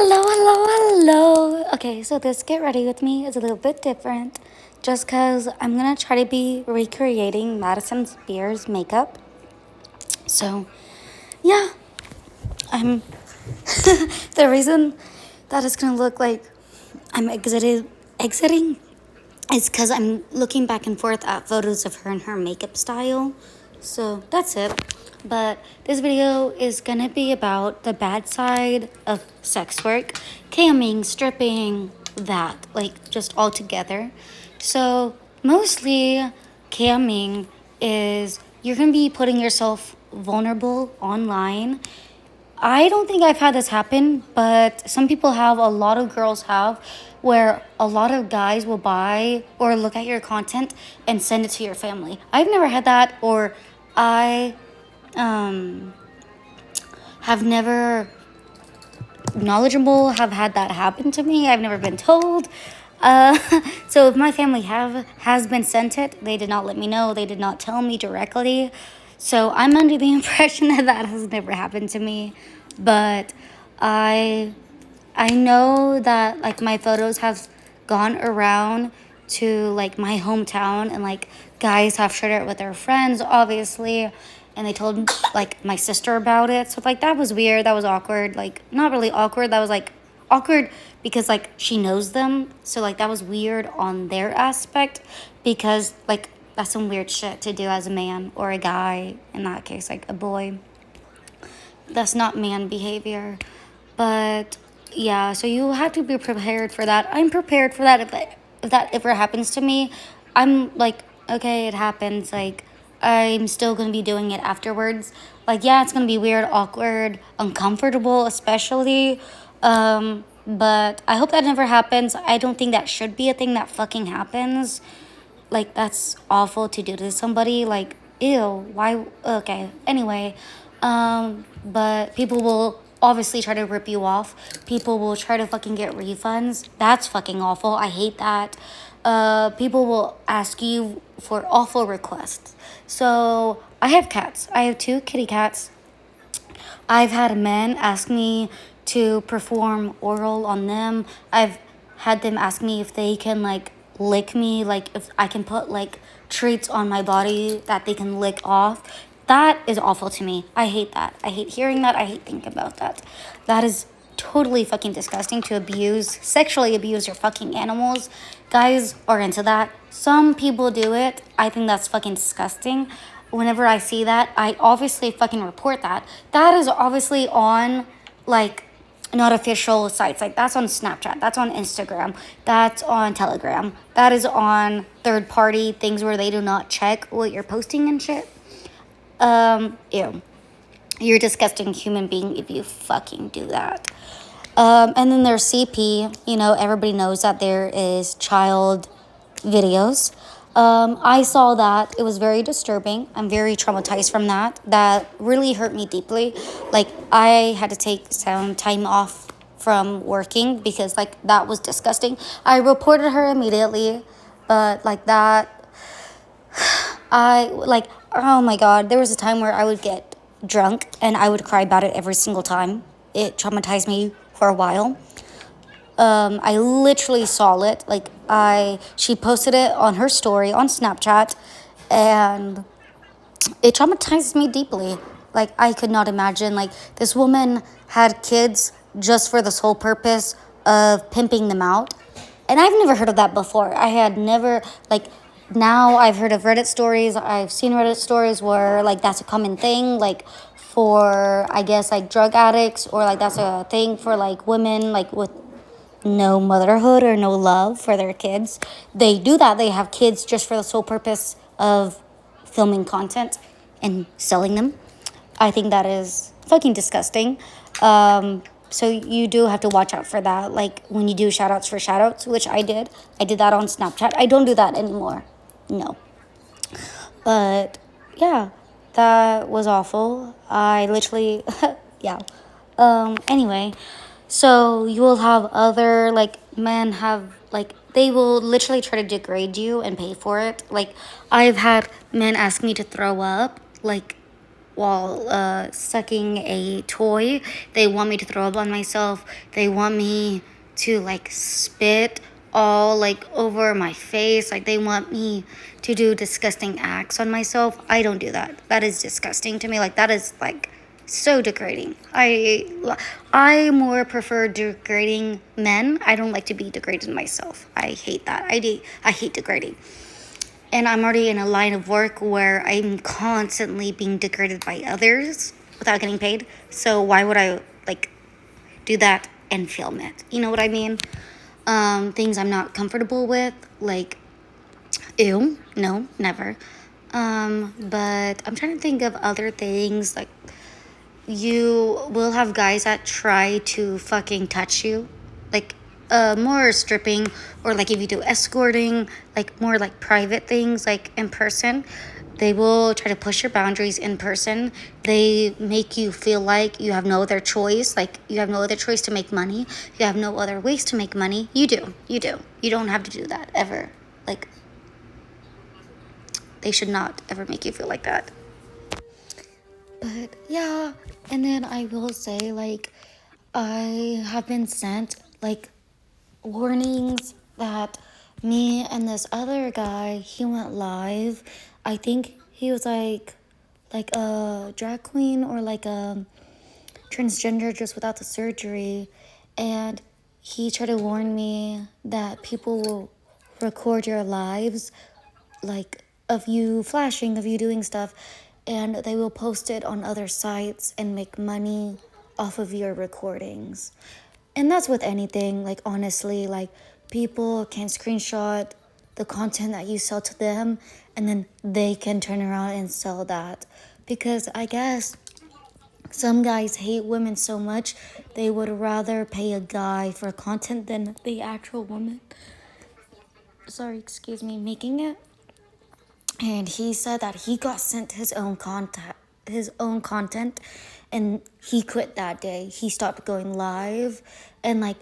Hello, hello, hello. Okay, so this Get Ready With Me is a little bit different just because I'm gonna try to be recreating Madison Beer's makeup. So, yeah, I'm. The reason that it's gonna look like I'm exiting is because I'm looking back and forth at photos of her and her makeup style. So, that's it. But this video is gonna be about the bad side of sex work, camming, stripping, that, like just all together. So mostly camming is you're gonna be putting yourself vulnerable online. I don't think I've had this happen, but some people have, a lot of girls have, where a lot of guys will buy or look at your content and send it to your family. I've never had that, or I have never have had that happen to me. I've never been told. Uh, so if my family has been sent it, they did not let me know. They did not tell me directly. So I'm under the impression that that has never happened to me. But I I know that like my photos have gone around to like my hometown, and like guys have shared it with their friends, obviously, and they told like my sister about it. So like that was weird. That was awkward. Like not really awkward. That was like awkward because like she knows them. So like that was weird on their aspect, because like that's some weird shit to do as a man, or a guy in that case, like a boy. That's not man behavior. But yeah, so you have to be prepared for that. I'm prepared for that. If that ever happens to me, I'm like, okay, it happens. Like, I'm still gonna be doing it afterwards. Like, yeah, it's gonna be weird, awkward, uncomfortable, especially. But I hope that never happens. I don't think that should be a thing that fucking happens. Like, that's awful to do to somebody. Like, ew, why? Okay, anyway. But people will obviously try to rip you off. People will try to fucking get refunds. That's fucking awful. I hate that. People will ask you for awful requests. So I have cats. I have two kitty cats. I've had men ask me to perform oral on them. I've had them ask me if they can like lick me, like if I can put like treats on my body that they can lick off. That is awful to me. I hate that. I hate hearing that. I hate thinking about that. That is totally fucking disgusting, to sexually abuse your fucking animals. Guys are into that. Some people do it. I think that's fucking disgusting. Whenever I see that, I obviously fucking report that. That is obviously on like not official sites. Like that's on Snapchat, that's on Instagram, that's on Telegram, that is on third party things where they do not check what you're posting and shit. Ew. You're a disgusting human being if you fucking do that. And then there's CP. You know, everybody knows that there is child videos. I saw that. It was very disturbing. I'm very traumatized from that. That really hurt me deeply. Like, I had to take some time off from working because, like, that was disgusting. I reported her immediately, but, like, oh my God, there was a time where I would get drunk and I would cry about it every single time. It traumatized me for a while. I literally saw it. She posted it on her story on Snapchat, and it traumatized me deeply. Like, I could not imagine. Like, this woman had kids just for the sole purpose of pimping them out. And I've never heard of that before. I had never, like, now I've heard of Reddit stories. I've seen Reddit stories where, like, that's a common thing, like, for, I guess, like, drug addicts, or, like, that's a thing for, like, women, like, with no motherhood or no love for their kids. They do that. They have kids just for the sole purpose of filming content and selling them. I think that is fucking disgusting. So you do have to watch out for that. Like, when you do shout outs for shout outs, which I did that on Snapchat. I don't do that anymore. No. But yeah, that was awful. I literally, yeah. Anyway, so you will have other, like, men have, like, they will literally try to degrade you and pay for it. Like, I've had men ask me to throw up. Like, while sucking a toy. They want me to throw up on myself. They want me to like spit all like over my face. Like they want me to do disgusting acts on myself. I don't do that. That is disgusting to me. Like that is like so degrading. I more prefer degrading men. I don't like to be degraded myself. I hate that. I hate degrading. And I'm already in a line of work where I'm constantly being degraded by others without getting paid. So why would I like do that and film it? You know what I mean? Things I'm not comfortable with, like ew, no, never. But I'm trying to think of other things. Like you will have guys that try to fucking touch you, like more stripping, or like if you do escorting, like more like private things, like in person. They will try to push your boundaries in person. They make you feel like you have no other choice, like you have no other choice to make money. You have no other ways to make money. You do. You don't have to do that ever. Like they should not ever make you feel like that. But yeah, and then I will say, like, I have been sent like warnings that me and this other guy, he went live. I think he was like a drag queen or like a transgender just without the surgery, and he tried to warn me that people will record your lives, like of you flashing, of you doing stuff, and they will post it on other sites and make money off of your recordings. And that's with anything, like honestly, like people can screenshot the content that you sell to them and then they can turn around and sell that. Because I guess some guys hate women so much they would rather pay a guy for content than the actual woman. Sorry, excuse me, making it. And he said that he got sent his own content, and he quit that day. He stopped going live, and like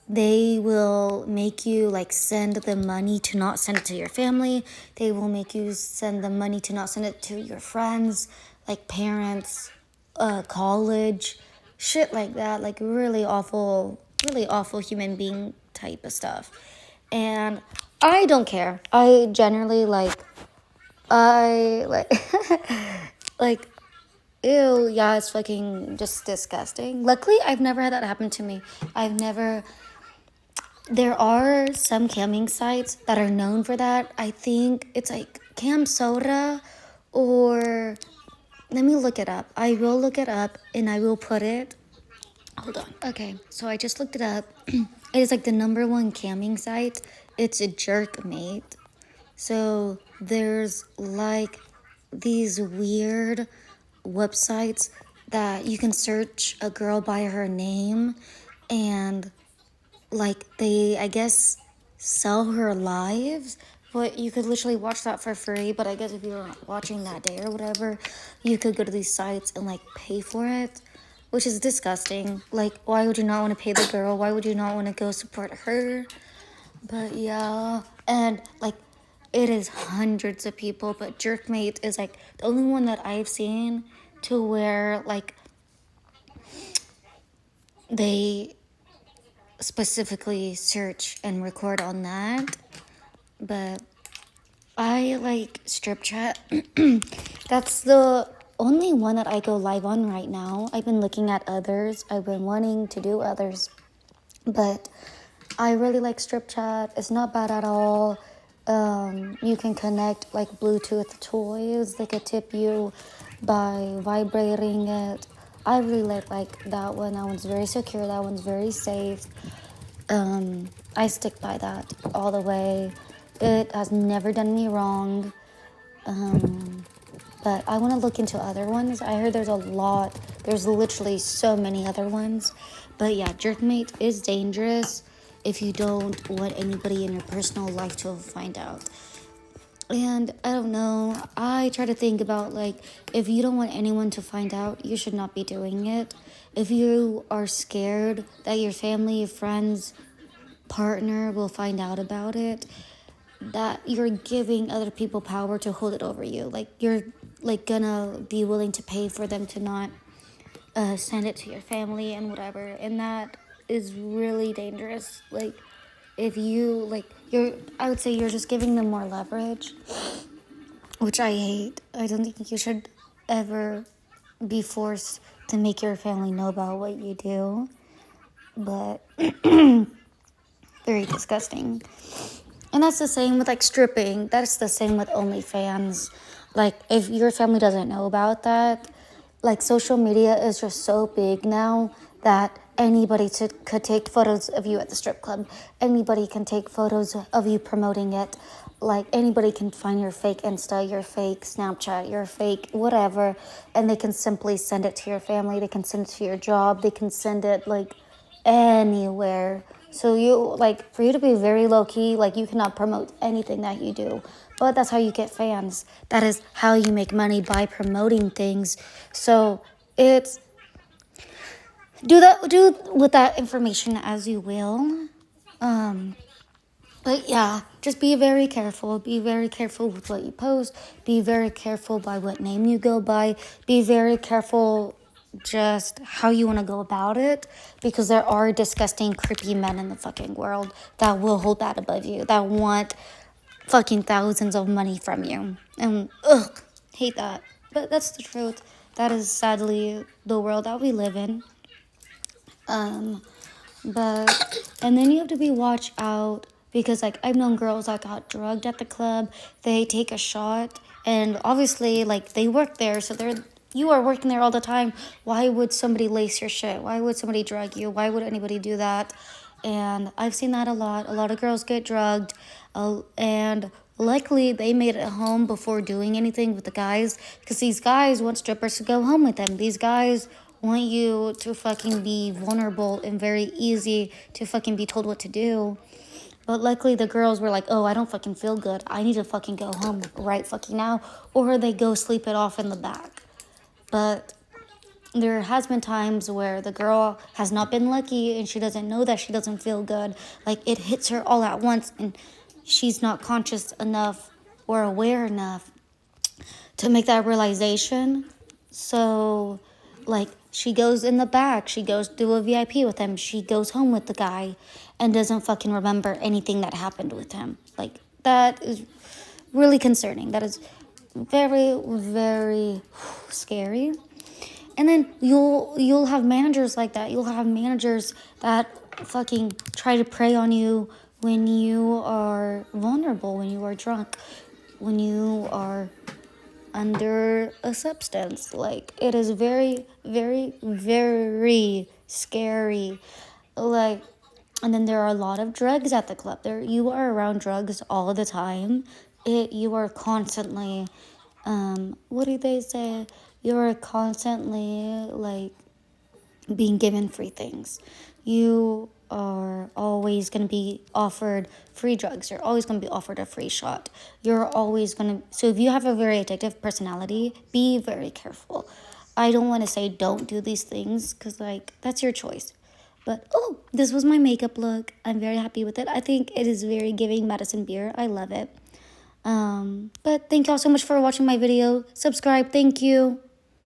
they will make you like send the money to not send it to your family. They will make you send the money to not send it to your friends, like parents, college, shit like that. Like really awful human being type of stuff. And I don't care. I generally like like ew, yeah, it's fucking just disgusting. Luckily I've never had that happen to me. There are some camming sites that are known for that. I think it's like Cam Soda, or let me look it up. I will look it up and I will put it. Hold on. Okay, so I just looked it up. It is like the #1 camming site. It's a Jerkmate. So there's like these weird websites that you can search a girl by her name, and like they, I guess, sell her lives, but you could literally watch that for free. But I guess if you're watching that day or whatever, you could go to these sites and like pay for it, which is disgusting. Like, why would you not want to pay the girl? Why would you not want to go support her? But yeah, and like it is hundreds of people, but Jerkmate is like the only one that I've seen to where like they specifically search and record on that. But I like Strip Chat. That's the only one that I go live on right now. I've been looking at others. I've been wanting to do others, but I really like Strip Chat. It's not bad at all. You can connect like Bluetooth toys. They could tip you by vibrating it. I really like that one. That one's very secure. That one's very safe. I stick by that all the way. It has never done me wrong. But I want to look into other ones. I heard there's a lot. There's literally so many other ones. But yeah, Jerkmate is dangerous if you don't want anybody in your personal life to find out. And I don't know, I try to think about like, if you don't want anyone to find out, you should not be doing it. If you are scared that your family, your friends, partner will find out about it, that you're giving other people power to hold it over you. Like you're like gonna be willing to pay for them to not send it to your family and whatever, and that is really dangerous. Like, if you like, I would say you're just giving them more leverage, which I hate. I don't think you should ever be forced to make your family know about what you do, but very disgusting. And that's the same with like stripping. That's the same with OnlyFans. Like, if your family doesn't know about that, like, social media is just so big now that anybody could take photos of you at the strip club. Anybody can take photos of you promoting it. Like, anybody can find your fake Insta, your fake Snapchat, your fake whatever, and they can simply send it to your family. They can send it to your job. They can send it, like, anywhere. So for you to be very low key, like, you cannot promote anything that you do. But that's how you get fans. That is how you make money, by promoting things. So it's, do with that information as you will. But yeah, just be very careful. Be very careful with what you post. Be very careful by what name you go by. Be very careful just how you want to go about it, because there are disgusting, creepy men in the fucking world that will hold that above you, that want fucking thousands of money from you. And ugh, hate that. But that's the truth. That is sadly the world that we live in. And then you have to be watch out, because like, I've known girls that got drugged at the club. They take a shot, and obviously, like, they work there, so you are working there all the time. Why would somebody lace your shit? Why would somebody drug you? Why would anybody do that? And I've seen that a lot. A lot of girls get drugged, and likely they made it home before doing anything with the guys, because these guys want strippers to go home with them. These guys want you to fucking be vulnerable and very easy to fucking be told what to do. But luckily the girls were like, oh, I don't fucking feel good. I need to fucking go home right fucking now. Or they go sleep it off in the back. But there has been times where the girl has not been lucky and she doesn't know that she doesn't feel good. Like, it hits her all at once and she's not conscious enough or aware enough to make that realization. So, like, she goes in the back. She goes do a VIP with him. She goes home with the guy and doesn't fucking remember anything that happened with him. Like, that is really concerning. That is very, very scary. And then you'll have managers like that. You'll have managers that fucking try to prey on you when you are vulnerable, when you are drunk, when you are under a substance. Like, it is very, very, very scary. Like, and then there are a lot of drugs at the club. You are around drugs all the time. You are constantly, what do they say? You are constantly, like, being given free things. You are always going to be offered free drugs. You're always going to be offered a free shot. You're always going to... So if you have a very addictive personality, be very careful. I don't want to say don't do these things, because, like, that's your choice. But, oh, this was my makeup look. I'm very happy with it. I think it is very giving Madison beer. I love it. But thank y'all so much for watching my video. Subscribe. Thank you.